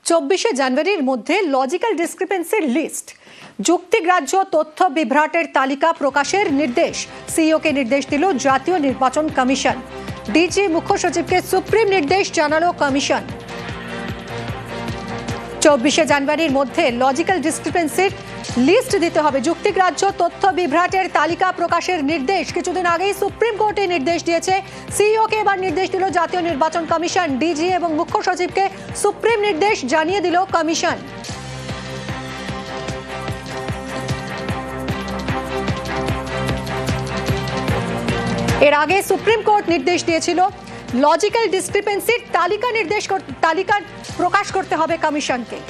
24শে জানুয়ারির মধ্যে logical ডিসক্রিপেন্সির list, যুক্তিগ্রাহ্য তথ্য বিভ্রাটের তালিকা প্রকাশের নির্দেশ সিইওকে নির্দেশ দিল জাতীয় নির্বাচন কমিশন। ডিজি মুখ্য সচিবকে সুপ্রিম নির্দেশ জানালো কমিশন। 24শে জানুয়ারির মধ্যে লজিক্যাল ডিসক্রিপেন্সির লিস্ট দিতে হবে, যুক্তিগ্রাহ্য তথ্য বিভ্রাটের তালিকা প্রকাশের নির্দেশ কিছুদিন আগেই সুপ্রিম কোর্টে নির্দেশ দিয়েছে। সিইওকে এবার নির্দেশ দিল জাতীয় নির্বাচন কমিশন। ডিজি এবং মুখ্য সচিবকে সুপ্রিম নির্দেশ জানিয়ে দিল কমিশন। এর আগে সুপ্রিম কোর্ট নির্দেশ দিয়েছিল লজিক্যাল ডিসক্রিপেন্সির তালিকা প্রকাশ করতে হবে কমিশনকে।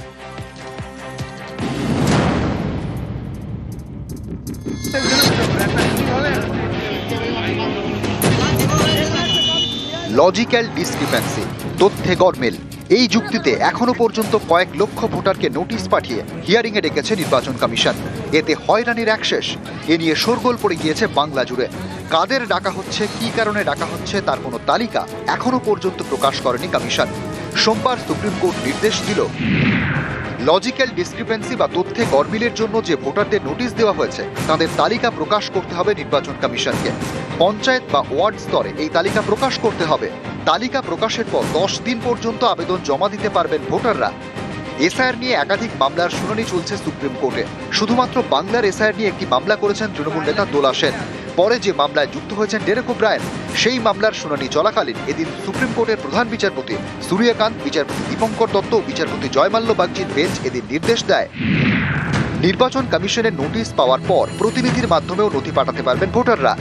লজিক্যাল ডিসক্রিপেন্সি, তথ্যে গরমিল, এই যুক্তিতে এখনো পর্যন্ত কয়েক লক্ষ ভোটারকে নোটিশ পাঠিয়ে হিয়ারিং এ ডেকেছে নির্বাচন কমিশন। এতে হয়রানির একশেষ। এ নিয়ে শোরগোল পড়ে গিয়েছে বাংলা জুড়ে। কাদের ডাকা হচ্ছে, কি কারণে ডাকা হচ্ছে তার কোনো তালিকা এখনো পর্যন্ত প্রকাশ করেনি কমিশন। সোমবার সুপ্রিম কোর্ট নির্দেশ দিল, লজিক্যাল ডিসক্রিপেন্সি বা তথ্যে গরমিলের জন্য যে ভোটারদের নোটিশ দেওয়া হয়েছে তাদের তালিকা প্রকাশ করতে হবে নির্বাচন কমিশনকে। পঞ্চায়েত বা ওয়ার্ড স্তরে এই তালিকা প্রকাশ করতে হবে। তালিকা প্রকাশের পর 10 দিন পর্যন্ত আবেদন জমা দিতে পারবেন ভোটাররা। এসআইআর নিয়ে একাধিক মামলার শুনানি চলছে সুপ্রিম কোর্টে। শুধুমাত্র বাংলার এসআইআর নিয়ে একটি মামলা করেছেন তৃণমূল নেতা দোলা সেন। পরে যে মামলায় যুক্ত হয়েছেন ডেরেক ওব্রায়েন, সেই মামলার শুনানি চলাকালীন এদিন সুপ্রিম কোর্টের প্রধান বিচারপতি সূর্যকান্ত, বিচারপতি দীপঙ্কর দত্ত ও বিচারপতি জয়মাল্য বাগচির বেঞ্চ এদিন নির্দেশ দেয়, নির্বাচন কমিশনের নোটিশ পাওয়ার পর প্রতিনিধির মাধ্যমেও নথি পাঠাতে পারবেন ভোটাররা।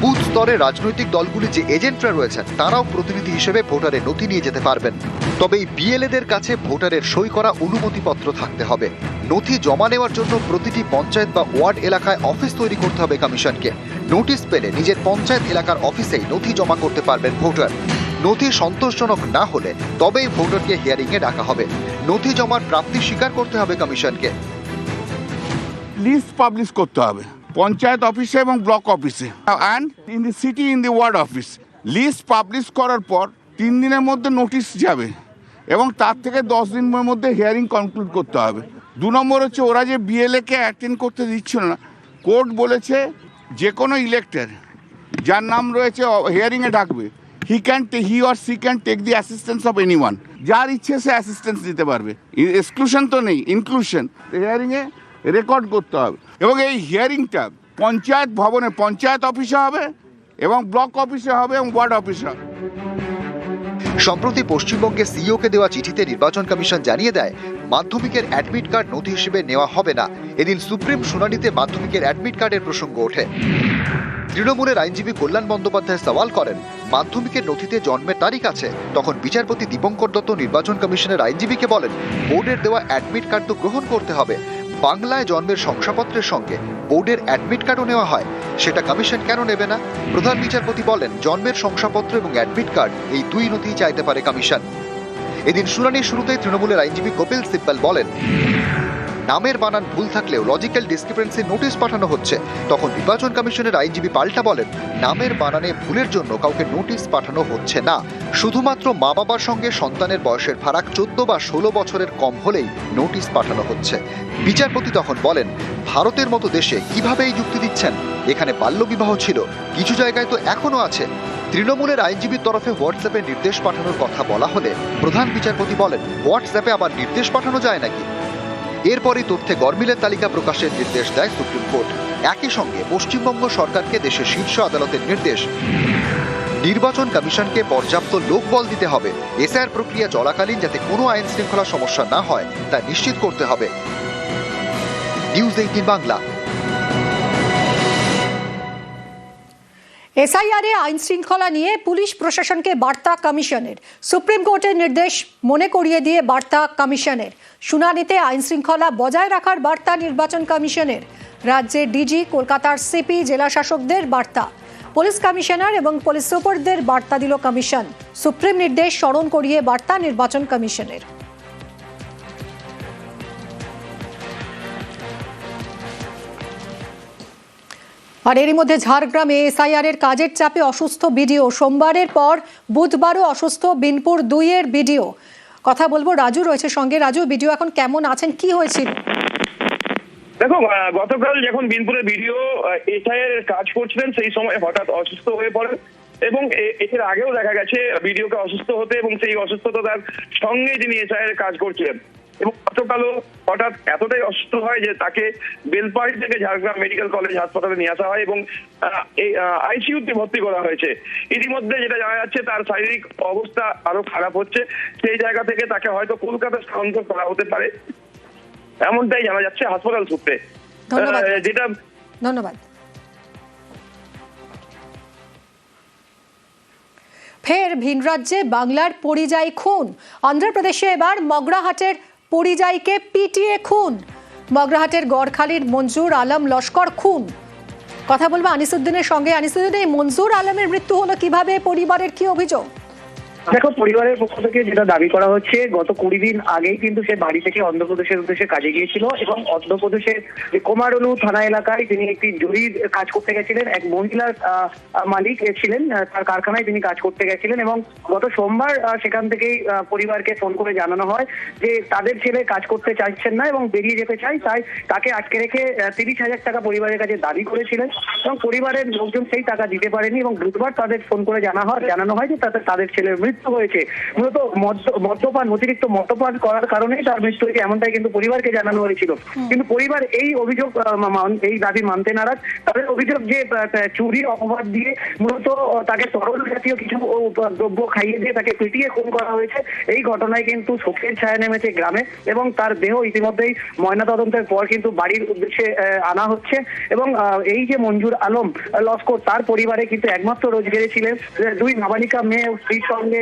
বুথ স্তরে রাজনৈতিক দলগুলি যে এজেন্টরা রয়েছেন তারাও প্রতিনিধি হিসেবে ভোটারের নথি নিয়ে যেতে পারবেন। তবে এই বিএলএদের কাছে ভোটারের সই করা অনুমতিপত্র থাকতে হবে। নথি জমা নেওয়ার জন্য প্রতিটি পঞ্চায়েত বা ওয়ার্ড এলাকায় অফিস তৈরি করতে হবে কমিশনকে। নোটিশ পেলে নিজের পঞ্চায়েত এলাকার অফিসেই নথি জমা করতে পারবেন ভোটার। নথি সন্তোষজনক না হলে তবেই ভোটারকে হিয়ারিং এ ডাকা হবে। নথি জমার প্রাপ্তি স্বীকার করতে হবে কমিশনকে। লিস্ট পাবলিশ করতে হবে পঞ্চায়েত অফিসে এবং ব্লক অফিসে and in the city in the ward office. List publish করার পর 3 দিনের মধ্যে নোটিশ যাবে এবং তার থেকে 10 দিনের মধ্যে হিয়ারিং কনক্লুড করতে হবে। 2 নম্বর হচ্ছে, ওরা যে বিএলএকে অ্যাটেন্ড করতে দিচ্ছিল না, কোর্ট বলেছে যে কোনো ইলেক্টেড যার নাম রয়েছে হিয়ারিংয়ে ডাকবে, he or she can take the assistance of anyone. যার ইচ্ছে সে অ্যাসিস্ট্যান্স দিতে পারবে, এক্সক্লুশন তো নেই, ইনক্লুশন। হিয়ারিংয়ে রেকর্ড করতে হবে এবং এই হিয়ারিংটা পঞ্চায়েত ভবনে, পঞ্চায়েত অফিসে হবে এবং ব্লক অফিসে হবে এবং ওয়ার্ড অফিসে হবে। সম্প্রতি পশ্চিমবঙ্গে সিইওকে দেওয়া চিঠিতে নির্বাচন কমিশন জানিয়ে দেয়, মাধ্যমিকের অ্যাডমিট কার্ড নথি হিসেবে নেওয়া হবে না। এদিন সুপ্রিম শুনানিতে মাধ্যমিকের অ্যাডমিট কার্ডের প্রসঙ্গ ওঠে। তৃণমূলের আইনজীবী কল্যাণ বন্দ্যোপাধ্যায় সওয়াল করেন, মাধ্যমিকের নথিতে জন্মের তারিখ আছে। তখন বিচারপতি দীপঙ্কর দত্ত নির্বাচন কমিশনের আইনজীবীকে বলেন, বোর্ডের দেওয়া অ্যাডমিট কার্ড তো গ্রহণ করতে হবে। বাংলায় জন্মের শংসাপত্রের সঙ্গে বোর্ডের অ্যাডমিট কার্ডও নেওয়া হয়, সেটা কমিশন কেন নেবে না? প্রধান বিচারপতি বলেন, জন্মের শংসাপত্র এবং অ্যাডমিট কার্ড এই 2 নথি চাইতে পারে কমিশন। এদিন শুনানির শুরুতেই তৃণমূলের আইনজীবী কপিল সিব্বল বলেন, নামের বানান ভুল থাকলেও লজিক্যাল ডিসক্রিপেন্সি নোটিশ পাঠানো হচ্ছে। তখন নির্বাচন কমিশনের আইনজীবী পাল্টা বলেন, নামের বানানে ভুলের জন্য কাউকে নোটিশ পাঠানো হচ্ছে না। শুধুমাত্র মা বাবার সঙ্গে সন্তানের বয়সের ফারাক 14 বা 16 বছরের কম হলেই নোটিশ পাঠানো হচ্ছে। বিচারপতি তখন বলেন, ভারতের মতো দেশে কিভাবে এই যুক্তি দিচ্ছেন? এখানে বাল্যবিবাহ ছিল, কিছু জায়গায় তো এখনো আছে। তৃণমূলের আইনজীবীর তরফে হোয়াটসঅ্যাপে নির্দেশ পাঠানোর কথা বলা হলে প্রধান বিচারপতি বলেন, হোয়াটসঅ্যাপে আবার নির্দেশ পাঠানো যায় নাকি? এরপরই তথ্যে গরমিলের তালিকা প্রকাশের নির্দেশ দেয় সুপ্রিম কোর্ট। একই সঙ্গে পশ্চিমবঙ্গ সরকারকে দেশের শীর্ষ আদালতের নির্দেশ, নির্বাচন কমিশনকে পর্যাপ্ত লোকবল দিতে হবে। এসআইআর প্রক্রিয়া চলাকালীন যাতে কোনো আইন শৃঙ্খলা সমস্যা না হয় তা নিশ্চিত করতে হবে। নিউজ 18 বাংলা। এসআইআরে আইন শৃঙ্খলা নিয়ে পুলিশ প্রশাসনকে বার্তা কমিশনের। সুপ্রিম কোর্টের নির্দেশ মনে করিয়ে দিয়ে বার্তা কমিশনের। শুনানিতে আইন শৃঙ্খলা বজায় রাখার বার্তা নির্বাচন কমিশনের। রাজ্যের ডিজি, কলকাতার সিপি, জেলা শাসকদের বার্তা। পুলিশ কমিশনার এবং পুলিশ সুপারদের বার্তা দিল কমিশন। সুপ্রিম নির্দেশ স্মরণ করিয়ে বার্তা নির্বাচন কমিশনের। আর এরই মধ্যে ঝাড়গ্রামে এসআইআর এর কাজের চাপে অসুস্থ বিডিও। সোমবারের পর বুধবারও অসুস্থ বিনপুর 2 এর বিডিও। কথা বলবো, রাজু রয়েছে সঙ্গে। রাজু, ভিডিও এখন কেমন আছেন, কি হয়েছিল? দেখো, গতকাল যখন বিনপুরে ভিডিও এসআইয়ের কাজ করছিলেন সেই সময় হঠাৎ অসুস্থ হয়ে পড়েন এবং এর আগেও দেখা গেছে ভিডিওকে অসুস্থ হতে এবং সেই অসুস্থতার সঙ্গে তিনি এসআইয়ের কাজ করছিলেন এবং গতকালও হঠাৎ এতটাই অসুস্থ হয় যে তাকে বেলপাহাড়ি থেকে ঝাড়গ্রাম মেডিকেল কলেজ হাসপাতালে নিয়ে আসা হয় এবং এই আইসিইউতে ভর্তি করা হয়েছে। ইতিমধ্যে যেটা জানা যাচ্ছে তার শারীরিক অবস্থা আরো খারাপ হচ্ছে, সেই জায়গা থেকে তাকে হয়তো কলকাতা স্থানান্তর করা হতে পারে, এমনটাই জানা যাচ্ছে হাসপাতাল সূত্রে। ধন্যবাদ। ফের ভিন রাজ্যে বাংলার পরিযায়ী খুন। অন্ধ্রপ্রদেশে এবার মগরাহাটের পরিযায়ীকে পিটিয়ে খুন। মগরাহাটের গড়খালির মঞ্জুর আলম লস্কর খুন। কথা বলবো আনিসুদ্দিনের সঙ্গে। আনিসুদ্দিন, এই মঞ্জুর আলমের মৃত্যু হলো কিভাবে, পরিবারের কি অভিযোগ? দেখো, পরিবারের পক্ষ থেকে যেটা দাবি করা হচ্ছে, গত 20 দিন আগেই কিন্তু সে বাড়ি থেকে অন্ধ্রপ্রদেশের উদ্দেশ্যে কাজে গিয়েছিল এবং অন্ধ্রপ্রদেশের কোমারলু থানা এলাকায় তিনি একটি জরির কাজ করতে গেছিলেন। এক মহিলার মালিক ছিলেন, তার কারখানায় তিনি কাজ করতে গেছিলেন এবং গত সোমবার সেখান থেকেই পরিবারকে ফোন করে জানানো হয় যে তাদের ছেলে কাজ করতে চাইছেন না এবং বেরিয়ে যেতে চাই, তাই তাকে আটকে রেখে 30,000 টাকা পরিবারের কাছে দাবি করেছিলেন এবং পরিবারের লোকজন সেই টাকা দিতে পারেনি এবং বুধবার তাদের ফোন করে জানানো হয় যে তাদের ছেলের মৃত্যু হয়েছে। মূলত অতিরিক্ত মদ্যপান করার কারণেই তার মৃত্যু হয়েছে, এমনটাই কিন্তু পরিবারকে জানানো হয়েছিল। কিন্তু পরিবার এই অভিযোগ, এই দাবি মানতে নারাজ। তাদের অভিযোগ যে চুরির অপবাদ দিয়ে মূলত তাকে তরল জাতীয় কিছু দ্রব্য খাইয়ে দিয়ে তাকে পিটিয়ে খুন করা হয়েছে। এই ঘটনায় কিন্তু শোকের ছায়া নেমেছে গ্রামে এবং তার দেহ ইতিমধ্যেই ময়নাতদন্তের পর কিন্তু বাড়ির উদ্দেশ্যে আনা হচ্ছে এবং এই যে মঞ্জুর আলম লস্কর, তার পরিবারে কিন্তু একমাত্র রোজগারে ছিলেন, 2 নাবালিকা মেয়ে ও স্ত্রীর সঙ্গে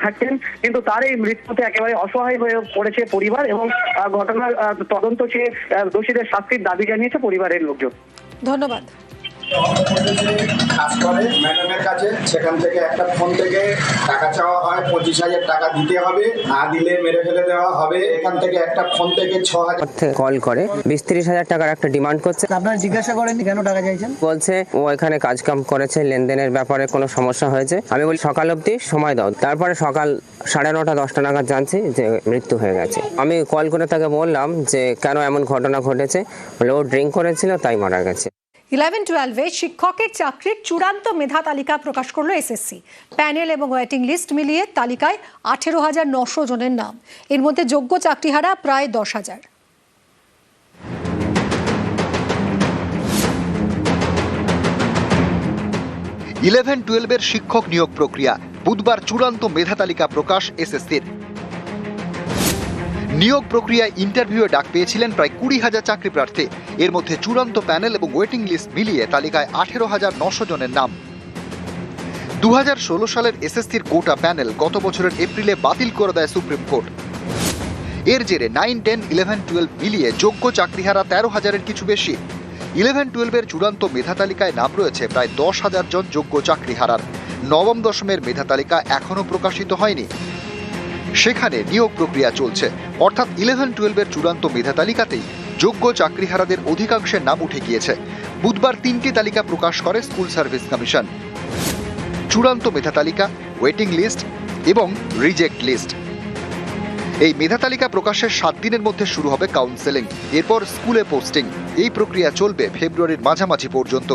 থাকতেন, কিন্তু তার এই মৃত্যুতে একেবারে অসহায় হয়ে পড়েছে পরিবার এবং ঘটনার তদন্ত চেয়ে দোষীদের শাস্তির দাবি জানিয়েছে পরিবারের লোকজন। ধন্যবাদ। কাজ করে ম্যাডামের কাছে, সেখান থেকে একটা ফোন থেকে টাকা চাওয়া হয়, 25,000 টাকা দিতে হবে, না দিলে মেরে ফেলে দেওয়া হবে। এখান থেকে একটা ফোন থেকে 6,000 কল করে 20-30,000 টাকার একটা ডিমান্ড করছে। আপনারা জিজ্ঞাসা করেন কেন টাকা চাইছেন? বলছে ও এখানে কাজ কাম করেছে, লেনদেনের ব্যাপারে কোনো সমস্যা হয়েছে। আমি বলি সকাল অবধি সময় দাও। তারপরে সকাল 9:30-10টা নাগাদ জানছি যে মৃত্যু হয়ে গেছে। আমি কল করে তাকে বললাম যে কেন এমন ঘটনা ঘটেছে, বলে ও ড্রিঙ্ক করেছিল তাই মারা গেছে। 11-12 শিক্ষকের চাকরির চূড়ান্ত মেধা তালিকা প্রকাশ করলো এসএসসি। প্যানেল এবং ওয়েটিং লিস্ট মিলিয়ে তালিকায় 18,900 জনের নাম। এর মধ্যে যোগ্য চাকরিহারা প্রায় 10,000। ইলেভেন 12-এর শিক্ষক নিয়োগ প্রক্রিয়া বুধবার চূড়ান্ত মেধা তালিকা প্রকাশ এসএসসির। নিয়োগ প্রক্রিয়ায় ইন্টারভিউয়ে ডাক পেয়েছিলেন প্রায় 20,000 চাকরি প্রার্থী। এর মধ্যে চূড়ান্ত প্যানেল এবং ওয়েটিং লিস্ট মিলিয়ে তালিকায় 18,900 জনের নাম। 2016 সালের এসএসসির কোটা প্যানেল গত বছরের এপ্রিলে বাতিল করে দেয় সুপ্রিম কোর্ট। এর জেরে 9, 10, 11, 12 মিলিয়ে যোগ্য চাকরিহারা 13,000-এর কিছু বেশি। 11-12-এর চূড়ান্ত মেধা তালিকায় নাম রয়েছে প্রায় 10,000 জন যোগ্য চাকরিহারার। নবম দশমের মেধা তালিকা এখনও প্রকাশিত হয়নি, সেখানে নিয়োগ প্রক্রিয়া চলছে। অর্থাৎ 11-12-এর চূড়ান্ত মেধা তালিকাতেই যোগ্য চাকরিহারাদের অধিকাংশের নাম উঠে গিয়েছে। বুধবার 3টি তালিকা প্রকাশ করে স্কুল সার্ভিস কমিশন: চূড়ান্ত মেধা তালিকা, ওয়েটিং লিস্ট এবং রিজেক্ট লিস্ট। এই মেধা তালিকা প্রকাশের 7 দিনের মধ্যে শুরু হবে কাউন্সেলিং, এরপর স্কুলে পোস্টিং। এই প্রক্রিয়া চলবে ফেব্রুয়ারির মাঝামাঝি পর্যন্ত।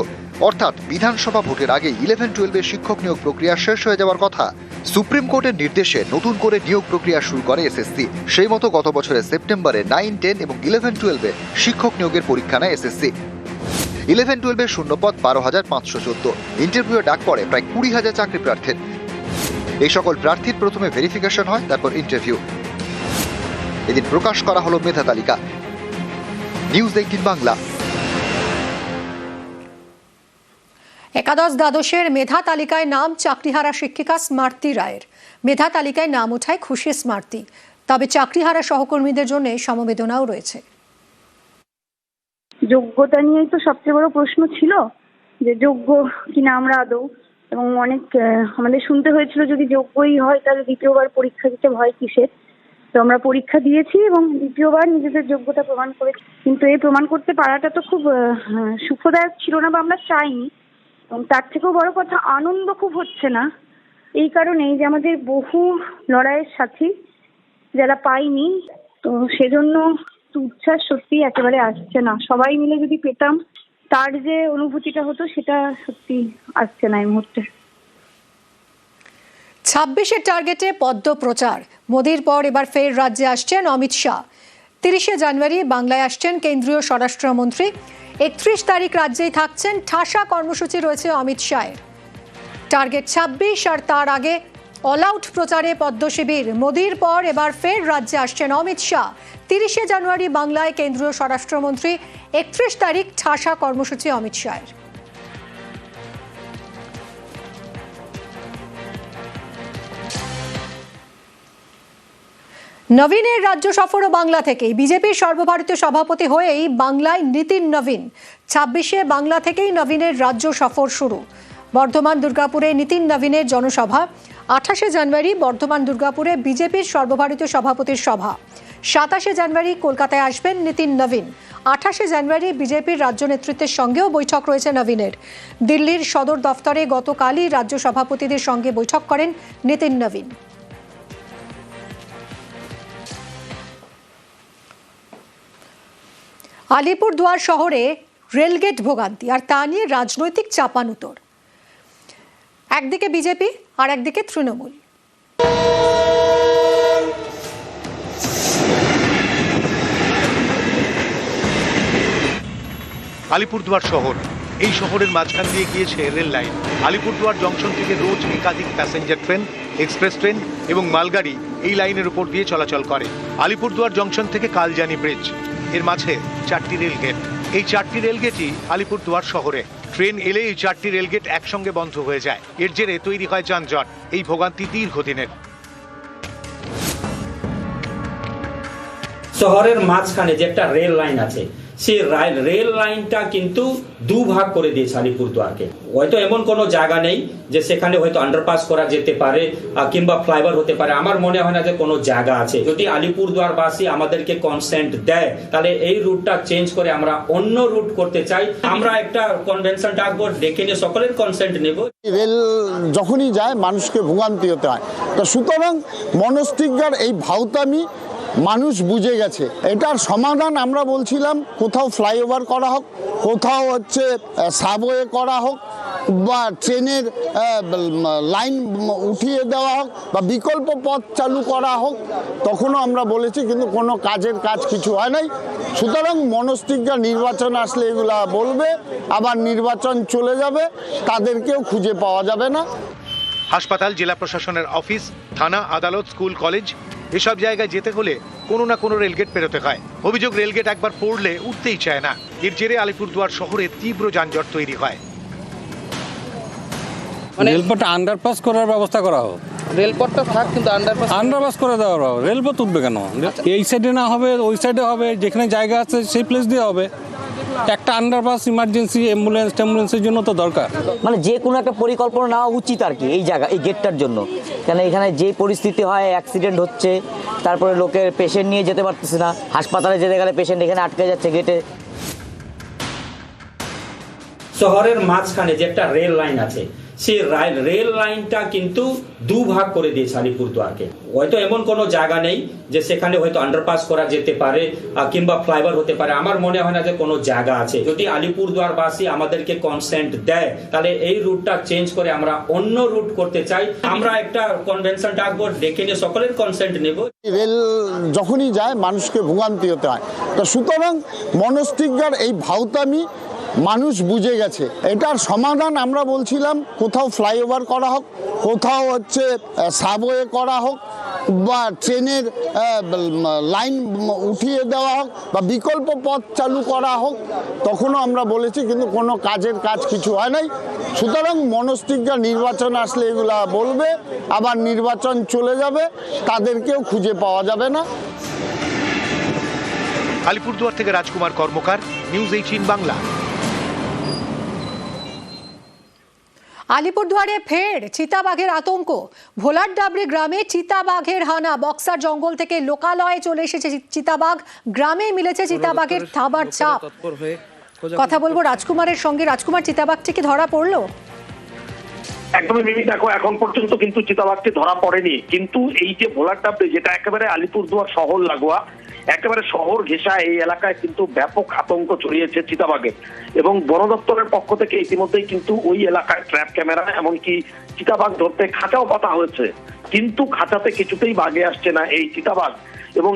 অর্থাৎ বিধানসভা ভোটের আগেই 11-12-এর শিক্ষক নিয়োগ প্রক্রিয়া শেষ হয়ে যাওয়ার কথা। সুপ্রিম কোর্টের নির্দেশে নতুন করে নিয়োগ প্রক্রিয়া শুরু করে এসএসসি। সেই মতো গত বছরের সেপ্টেম্বরে 9, 10 এবং 11-12-এ শিক্ষক নিয়োগের পরীক্ষা নেয় এসএসসি। 11-12-এর শূন্যপদ 12,514। ইন্টারভিউয়ে ডাক পড়ে প্রায় 20,000 চাকরি প্রার্থীর। এই সকল প্রার্থীর প্রথমে ভেরিফিকেশন হয়, তারপর ইন্টারভিউ। এদিন প্রকাশ করা হলো মেধা তালিকা। নিউজ 18 বাংলা। একাদশ দ্বাদশের মেধা তালিকায় নাম চাকরিহারা শিক্ষিকা স্মার্তি রায়ের। মেধা তালিকায় নাম ওঠায় খুশি স্মার্তি, তবে চাকরিহারা সহকর্মীদের জন্য সমবেদনাও রয়েছে। যোগ্যতা নিয়েই তো সবচেয়ে বড় প্রশ্ন ছিল, যে যোগ্য কিনা আমরা আদৌ, এবং অনেক আমাদের শুনতে হয়েছিল যদি যোগ্যই হয় তাহলে দ্বিতীয়বার পরীক্ষা দিতে ভয় কিসের। তো আমরা পরীক্ষা দিয়েছি এবং দ্বিতীয়বার নিজেদের যোগ্যতা প্রমাণ করেছি। কিন্তু এই প্রমাণ করতে পারাটা তো খুব সুখদায়ক ছিল না, বা আমরা চাইনি। এবং তার থেকেও বড় কথা, আনন্দ খুব হচ্ছে না। এই কারণেই যে আমাদের বহু লড়াইয়ের সাথী যারা পাইনি, তো সেজন্য উচ্ছ্বাস সত্যি একেবারে আসছে না। সবাই মিলে যদি পেতাম তার যে অনুভূতিটা হতো সেটা সত্যি আসছে না এই মুহূর্তে। 26-এর টার্গেটে পদ্ম প্রচার। মোদির পর এবার ফের রাজ্যে আসছেন অমিত শাহ। 30শে জানুয়ারি বাংলায় আসছেন কেন্দ্রীয় স্বরাষ্ট্রমন্ত্রী। 31 তারিখ রাজ্যেই থাকছেন। ঠাসা কর্মসূচি রয়েছে অমিত শাহের। টার্গেট 26 আর তার আগে অল আউট প্রচারে পদ্ম শিবির। মোদির পর এবার ফের রাজ্যে আসছেন অমিত শাহ। 30শে জানুয়ারি বাংলায় কেন্দ্রীয় স্বরাষ্ট্রমন্ত্রী। 31 তারিখ ঠাসা কর্মসূচি অমিত শাহের। নবীনের রাজ্য সফরও বাংলা থেকেই। বিজেপির সর্বভারতীয় সভাপতি হয়েই বাংলায় নীতিন নবীন। 26-এ বাংলা থেকেই নবীনের রাজ্য সফর শুরু। বর্ধমান দুর্গাপুরে নীতিন নবীনের জনসভা। 28শে জানুয়ারি বর্ধমান দুর্গাপুরে বিজেপির সর্বভারতীয় সভাপতির সভা। 27শে জানুয়ারি কলকাতায় আসবেন নীতিন নবীন। 28শে জানুয়ারি বিজেপির রাজ্য নেতৃত্বের সঙ্গেও বৈঠক রয়েছে নবীনের। দিল্লির সদর দফতরে গতকালই রাজ্য সভাপতিদের সঙ্গে বৈঠক করেন নীতিন নবীন। আলিপুরদুয়ার শহরে রেলগেট ভোগান্তি, আর তা নিয়ে রাজনৈতিক চাপানুতর। একদিকে বিজেপি আর একদিকে তৃণমূল। আলিপুরদুয়ার শহর, এই শহরের মাঝখান দিয়ে গিয়েছে রেল লাইন। আলিপুরদুয়ার জংশন থেকে রোজ একাধিক প্যাসেঞ্জার ট্রেন, এক্সপ্রেস ট্রেন এবং মালগাড়ি এই লাইনের উপর দিয়ে চলাচল করে। আলিপুরদুয়ার জংশন থেকে কালজানি ব্রিজ, এর মাঝে 4টি রেলগেট। এই 4টি রেলগেটই আলিপুরদুয়ার শহরে। ট্রেন এলে এই 4টি রেলগেট একসঙ্গে বন্ধ হয়ে যায়। এর জেরে তৈরি হয় যানজট। এই ভোগান্তি দীর্ঘদিনের। শহরের মাঝখানে যে একটা রেল লাইন আছে, সেই রেল লাইনটা কিন্তু দুভাগ করে দিয়েছে আলিপুরদুয়ারকে। হয়তো এমন কোনো জায়গা নেই যে সেখানে হয়তো আন্ডারপাস করা যেতে পারে কিংবা ফ্লাইওভার হতে পারে। আমার মনে হয় না যে কোনো জায়গা আছে। যদি আলিপুরদুয়ারবাসী আমাদেরকে কনসেন্ট দেয় তাহলে এই রুটটা চেঞ্জ করে আমরা অন্য রুট করতে চাই। আমরা একটা কনভেনশন ডাকবো, ডেকে নিয়ে সকলের কনসেন্ট নেব। রেল যখনই যায় মানুষকে ভোগান্তি হতে হয়, তো সুতরাং মনস্তিজ্ঞার এই ভাউতামি মানুষ বুঝে গেছে। এটার সমাধান আমরা বলছিলাম কোথাও ফ্লাইওভার করা হোক, কোথাও হচ্ছে সাবওয়ে করা হোক, বা ট্রেনের লাইন উঠিয়ে দেওয়া হোক, বা বিকল্প পথ চালু করা হোক। তখনও আমরা বলেছি, কিন্তু কোনো কাজের কাজ কিছু হয় নাই। সুতরাং মনস্তিজ্ঞা নির্বাচন আসলে এগুলা বলবে, আবার নির্বাচন চলে যাবে, তাদেরকেও খুঁজে পাওয়া যাবে না। হাসপাতাল, জেলা প্রশাসনের অফিস, থানা, আদালত, স্কুল, কলেজ এসব জায়গায় যেতে হলে কোনো না কোনো রেলগেট পেরোতে হয়। অভিযোগ, রেলগেট একবার পড়লে উঠতেই চায় না। এর জেরে আলিপুরদুয়ার শহরে তীব্র যানজট তৈরি হয়। রেলপথটা আন্ডারপাস করার ব্যবস্থা করা হোক। রেলপথটা থাক, কিন্তু আন্ডারপাস করে দেওয়া হোক। রেলপথ উঠবে কেন? এই সাইডে না হবে, ওই সাইডে হবে। যেখানে জায়গা আছে সেই প্লেস দিয়ে হবে। একটা আন্ডারপাস ইমার্জেন্সি অ্যাম্বুলেন্সের জন্য তো দরকার। মানে যে কোনো একটা পরিকল্পনা নেওয়া উচিত আর কি এই জায়গা, এই গেটটার জন্য। কেন এখানে যে পরিস্থিতি হয়, অ্যাক্সিডেন্ট হচ্ছে, তারপরে লোকের পেশেন্ট নিয়ে যেতে পারতেছে না, হাসপাতালে যেতে গেলে পেশেন্ট এখানে আটকে যাচ্ছে গেটে। শহরের মাঝখানে যে একটা রেল লাইন আছে, সেই রেল লাইনটা কিন্তু দুভাগ করে দিয়েছে আলিপুরদুয়ারকে। হয়তো এমন কোনো জায়গা নেই যে সেখানে হয়তো আন্ডারপাস করা যেতে পারে কিংবা ফ্লাইওভার হতে পারে। আমার মনে হয় না যে কোনো জায়গা আছে। যদি আলিপুরদুয়ারবাসী আমাদেরকে কনসেন্ট দেয় তাহলে এই রুটটা চেঞ্জ করে আমরা অন্য রুট করতে চাই। আমরা একটা কনভেনশন ডাকবো, ডেকে নিয়ে সকলের কনসেন্ট নেব। রেল যখনই যায় মানুষকে ভোগান্তি হতে হয়, তো সুতরাং মনস্তিজ্ঞার এই ভাউতামি মানুষ বুঝে গেছে। এটার সমাধান আমরা বলছিলাম কোথাও ফ্লাইওভার করা হোক, কোথাও হচ্ছে সাবওয়ে করা হোক, বা ট্রেনের লাইন উঠিয়ে দেওয়া হোক, বা বিকল্প পথ চালু করা হোক। তখনও আমরা বলেছি, কিন্তু কোনো কাজের কাজ কিছু হয় নাই। সুতরাং মনস্তিজ্ঞা নির্বাচন আসলে এগুলা বলবে, আবার নির্বাচন চলে যাবে, তাদেরকেও খুঁজে পাওয়া যাবে না। আলিপুরদুয়ার থেকে রাজকুমার কর্মকার, নিউজ 18 বাংলা। আলিপুরদুয়ারে ফের চিতাবাঘের আতঙ্ক। ভোলার ডাবরি গ্রামে চিতাবাঘের হানা। বক্সার জঙ্গল থেকে লোকালয়ে চলে এসেছে চিতাবাঘ। গ্রামে মিলেছে চিতাবাঘের থাবার ছাপ। কথা বলবো রাজকুমারের সঙ্গে। রাজকুমার, চিতাবাঘটি কি ধরা পড়লো? একদমই মিমি, দেখো এখন পর্যন্ত কিন্তু চিতাবাঘটি ধরা পড়েনি, কিন্তু এই যে ভোলার ডাবলি যেটা একেবারে আলিপুরদুয়ার শহর লাগোয়া, একেবারে শহর ঘেঁষা এই এলাকায় কিন্তু ব্যাপক আতঙ্ক ছড়িয়েছে চিতাবাঘের। এবং বন দপ্তরের পক্ষ থেকে ইতিমধ্যেই কিন্তু ওই এলাকায় ট্র্যাপ ক্যামেরা এমনকি চিতাবাঘ ধরতে খাঁচাও পাতা হয়েছে, কিন্তু খাঁচাতে কিছুতেই বাঘে আসছে না এই চিতাবাঘ। এবং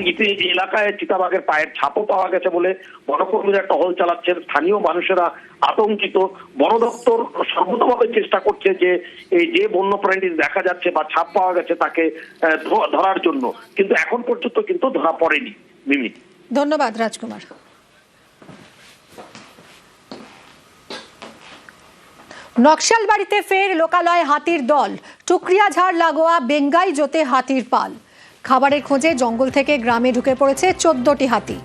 এলাকায় চিতাবাঘের পায়ের ছাপও পাওয়া গেছে বলে বনকর্মীরা টহল চালাচ্ছেন। স্থানীয় মানুষেরা আতঙ্কিত। বন দপ্তর সর্বতভাবে চেষ্টা করছে যে এই যে বন্যপ্রাণী দেখা যাচ্ছে বা ছাপ পাওয়া গেছে তাকে ধরার জন্য, কিন্তু এখন পর্যন্ত কিন্তু ধরা পড়েনি। মিমি, ধন্যবাদ রাজকুমার। নকশালবাড়িতে ফের লোকালয়ে হাতির দল, টুকরিয়াঝাড় লাগোয়া বেঙ্গাইজোতে হাতির পাল। খাবারের খোঁজে জঙ্গল থেকে গ্রামে ঢুকে পড়েছে 14টি হাতি।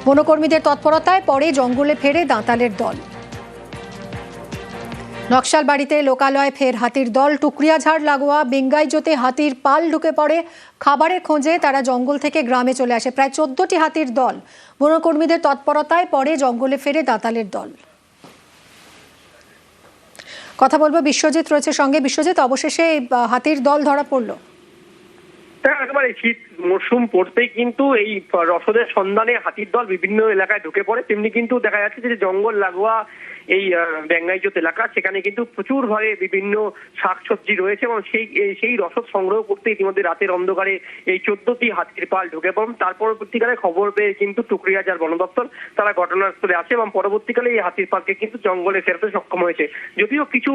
বনকর্মীদের তৎপরতায় পরে জঙ্গলে ফেরে দাঁতালের দল। নকশালবাড়িতে লোকালয়ে ফের হাতির দল, টুকরিয়াঝাড় লাগোয়া বেঙ্গাইজোতে হাতির পাল ঢুকে পড়ে। খাবারের খোঁজে তারা জঙ্গল থেকে গ্রামে চলে আসে। প্রায় 14টি হাতির দল। বনকর্মীদের তৎপরতায় পরে জঙ্গলে ফেরে দাঁতালের দল। কথা বলবো, বিশ্বজিৎ রয়েছে সঙ্গে। বিশ্বজিৎ, অবশেষে হাতির দল ধরা পড়লো। একেবারে শীত মরশুম পড়তেই কিন্তু এই রসদের সন্ধানে হাতির দল বিভিন্ন এলাকায় ঢুকে পড়ে। তেমনি কিন্তু দেখা যাচ্ছে যে জঙ্গল লাগোয়া এই বেঙ্গাইজোত এলাকা, সেখানে কিন্তু প্রচুর ভাবে বিভিন্ন শাকসবজি রয়েছে এবং সেই রসদ সংগ্রহ করতে ইতিমধ্যে রাতের অন্ধকারে এই 14টি হাতির পাল ঢুকে পড়েন। তার পরবর্তীকালে খবর পেয়ে কিন্তু টুকরিয়াঝাড় বন দপ্তর তারা ঘটনাস্থলে আসে এবং পরবর্তীকালে এই হাতির পালকে কিন্তু জঙ্গলে ফেরাতে সক্ষম হয়েছে। যদিও কিছু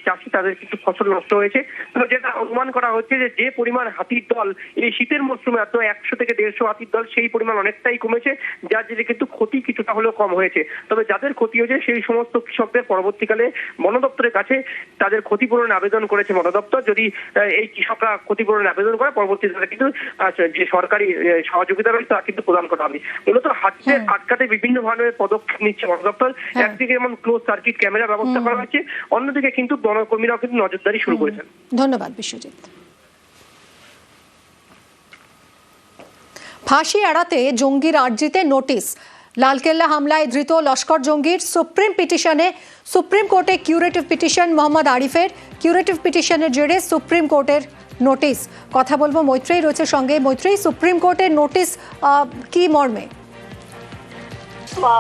চাষি তাদের কিছু ফসল নষ্ট হয়েছে, তো যেটা অনুমান করা হচ্ছে যে পরিমাণ হাতির দল এই শীতের মরশুমে এত 100 থেকে 150 হাতির দল, সেই পরিমাণ অনেকটাই কমেছে, যার জেরে কিন্তু ক্ষতি কিছুটা হলেও কম হয়েছে। তবে যাদের ক্ষতি হয়েছে সেই সমস্ত কৃষকদের পরবর্তীকালে বন দপ্তরের কাছে তাদের ক্ষতিপূরণের আবেদন করেছে বন দপ্তর। যদি এই কৃষকরা ক্ষতিপূরণের আবেদন করে পরবর্তীকালে কিন্তু যে সরকারি সহযোগিতা রয়েছে তা কিন্তু প্রদান করা হবে। মূলত হাতিকে আটকাতে বিভিন্ন ধরনের পদক্ষেপ নিচ্ছে বন দপ্তর। একদিকে যেমন ক্লোজ সার্কিট ক্যামেরা ব্যবস্থা করা হয়েছে, অন্যদিকে কিন্তু বনকর্মীরাও কিন্তু নজরদারি শুরু করেছেন। ধন্যবাদ বিশ্বজিৎ। ফাঁসি এড়াতে জঙ্গির আর্জিতে নোটিশ। লালকেল্লা হামলায় ধৃত লস্কর জঙ্গির সুপ্রিম কোর্টে কিউরেটিভ পিটিশন মোহাম্মদ আরিফের। কিউরেটিভ পিটিশনের জেরে সুপ্রিম কোর্টের নোটিশ। কথা বলবো, মৈত্রেয়ী রয়েছে সঙ্গে। মৈত্রেয়ী, সুপ্রিম কোর্টের নোটিশ কি মর্মে?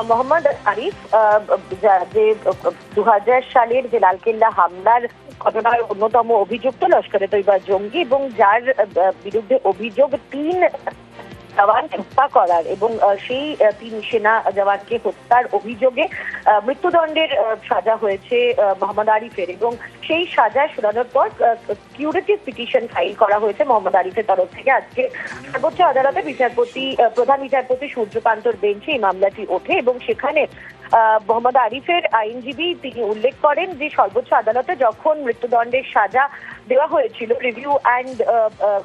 মোহাম্মদ আরিফ যে 2000 সালের যে লালকেল্লা হামলার ঘটনার অন্যতম অভিযুক্ত লস্করে তৈবা জঙ্গি এবং যার বিরুদ্ধে অভিযোগ 3 জওয়ানকে হত্যা করার এবং সেই 3 সেনা জওয়ানকে হত্যার অভিযোগে মৃত্যুদণ্ডের সাজা হয়েছে মোহাম্মদ আরিফের এবং সেই সাজা শোনানোর পর কিউরেটিভ পিটিশন ফাইল করা হয়েছে মোহাম্মদ আরিফের তরফ থেকে। আজকে সর্বোচ্চ আদালতে প্রধান বিচারপতি সূর্যকান্তর বেঞ্চে এই মামলাটি ওঠে এবং সেখানে মোহাম্মদ আরিফের আইনজীবী তিনি উল্লেখ করেন যে সর্বোচ্চ আদালতে যখন মৃত্যুদণ্ডের সাজা দেওয়া হয়েছিল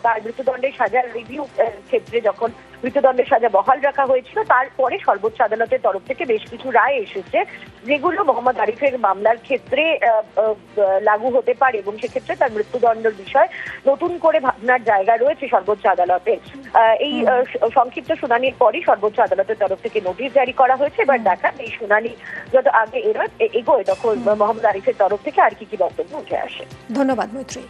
তার মৃত্যুদণ্ডের সাজার রিভিউ ক্ষেত্রে যখন মৃত্যুদণ্ডের সাজা বহাল রাখা হয়েছিল, তারপরে সর্বোচ্চ আদালতের তরফ থেকে বেশ কিছু রায় এসেছে যেগুলো মোহাম্মদ আরিফের মামলার ক্ষেত্রে লাগু হতে পারে এবং সেক্ষেত্রে তার মৃত্যুদণ্ডের বিষয় নতুন করে ভাবনার জায়গা রয়েছে সর্বোচ্চ আদালতে। এই সংক্ষিপ্ত শুনানির পরই সর্বোচ্চ আদালতের তরফ থেকে নোটিশ জারি করা হয়েছে। এবার দেখা এই শুনানি যত আগে এগোয় তখন মোহাম্মদ আরিফের তরফ থেকে আর কি বক্তব্য উঠে আসে। ধন্যবাদ মৈত্রেয়ী।